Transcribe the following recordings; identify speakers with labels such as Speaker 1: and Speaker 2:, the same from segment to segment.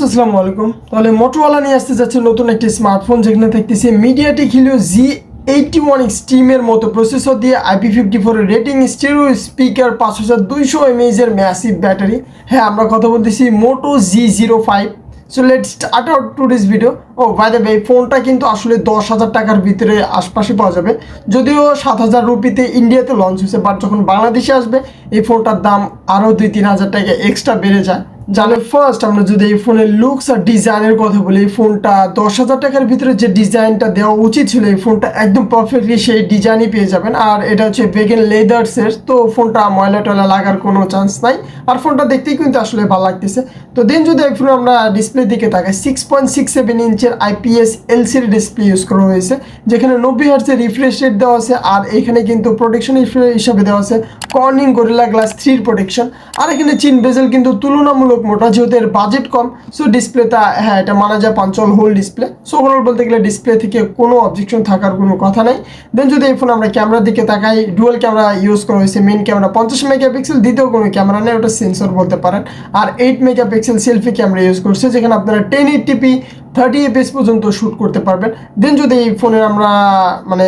Speaker 1: আসসালামু আলাইকুম। তাহলে মোটোরোলা নিয়ে আসতে যাচ্ছে নতুন একটি স্মার্টফোন, যেখানে থাকতেছে মিডিয়াটেক হিলিও G81 এক্সট্রিমের মতো প্রসেসর দিয়ে IP54 rating, stereo speaker, 5200 mAh এর ম্যাসিভ ব্যাটারি। হ্যাঁ, আমরা কথা বলতেছি Moto G05। So let's start out today's. ও বাই দ্য ওয়ে, এই ফোনটা কিন্তু আসলে 10,000 টাকার ভিতরে আশপাশে পাওয়া যাবে, যদিও 7,000 রুপিতে ইন্ডিয়াতে লঞ্চ হয়েছে, বাট যখন বাংলাদেশে আসবে এই ফোনটার দাম আরও 2-3 হাজার টাকা এক্সট্রা বেড়ে যায়। জানে ফার্স্ট আমরা যদি এই ফোনের লুকস আর ডিজাইনের কথা বলি, এই ফোনটা 10,000 টাকার ভিতরে যে ডিজাইনটা দেওয়া উচিত ছিল, এই ফোনটা একদম পারফেক্টলি সেই ডিজাইনই পেয়ে যাবেন। আর এটা হচ্ছে ভেগান লেদার্সের, তো ফোনটা ময়লা টয়লা লাগার কোনো চান্স নাই। আর ফোনটা দেখতেই কিন্তু আসলে ভালো লাগতেছে। তো দেন যদি এই ফোনে আমরা ডিসপ্লে দিকে তাকাই, 6.67 ইঞ্চের IPS LCD ডিসপ্লে ইউজ করা হয়েছে, যেখানে 90 হার্টজের রিফ্রেশ রেট দেওয়া আছে। আর এখানে কিন্তু প্রোটেকশন হিসাবে দেওয়া আছে কর্নিং গরিলা গ্লাস 3 প্রোটেকশন। আর এখানে চিন বেজেল কিন্তু তুলনামূলক মোটা, যেহেতু এর বাজেট কম। সো ডিসপ্লেটা, হ্যাঁ, এটা মানা যায় পাঞ্চল হোল ডিসপ্লে। সো ওভারঅল বলতে গেলে ডিসপ্লে থেকে কোনো অবজেকশন থাকার কোনো কথা নাই। দেন যদি এই ফোন আমরা ক্যামেরার দিকে তাকাই, ডুয়াল ক্যামেরা ইউজ করা হয়েছে। মেন ক্যামেরা 50 মেগাপিক্সেল, দ্বিতীয় কোনো ক্যামেরা নেই, ওটা সেন্সর বলতে পারেন। আর 8 মেগাপিক্সেল সেলফি ক্যামেরা ইউজ করছে, যেখানে আপনারা 1080p 30 fps পর্যন্ত শ্যুট করতে পারবেন। দেন যদি এই ফোনের আমরা মানে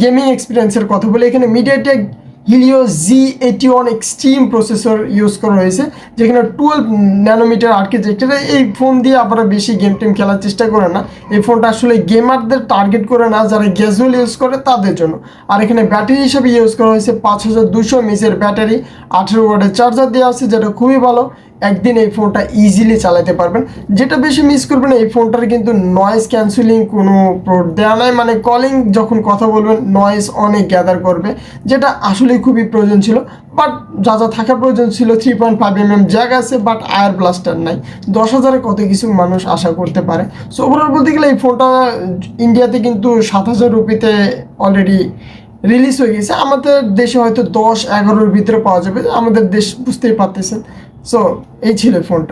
Speaker 1: গেমিং এক্সপিরিয়েন্সের কথা বলি, এখানে MediaTek Helio G81 extreme processor use করা হয়েছে, যেখানে 12 ন্যানোমিটার আর্কিটেকচার। এই ফোন দিয়ে আপনারা বেশি গেম টেম খেলার চেষ্টা করেন না, এই ফোনটা আসলে গেমারদের টার্গেট করে না, যারা গ্যাজুয়াল ইউজ করে তাদের জন্য। আর এখানে ব্যাটারি হিসাবে ইউজ করা হয়েছে 5200 mAh এর ব্যাটারি, 18 ওয়াটের চার্জার দেওয়া আছে, যেটা খুবই ভালো। একদিন এই ফোনটা ইজিলি চালাতে পারবেন। যেটা বেশি মিস করবেন, এই ফোনটার কিন্তু নয়েজ ক্যান্সেলিং কোনো দেওয়া নাই, মানে কলিং যখন কথা বলবেন নয়েজ অনেক গ্যাদার করবে, যেটা আসলে খুবই প্রয়োজন ছিল। বাট যা যা থাকার প্রয়োজন ছিল, 3.5 জ্যাক আছে, বাট আয়ার ব্লাস্টার নাই। 10,000-এ কত কিছু মানুষ আশা করতে পারে। সো ওভারঅল বলতে গেলে এই ফোনটা ইন্ডিয়াতে কিন্তু 7,000 রুপিতে অলরেডি রিলিজ হয়ে গেছে। আমাদের দেশে হয়তো 10-11-এর ভিতরে পাওয়া যাবে, আমাদের দেশ বুঝতেই পারতেছেন। সো এই ছিল ফোনটা।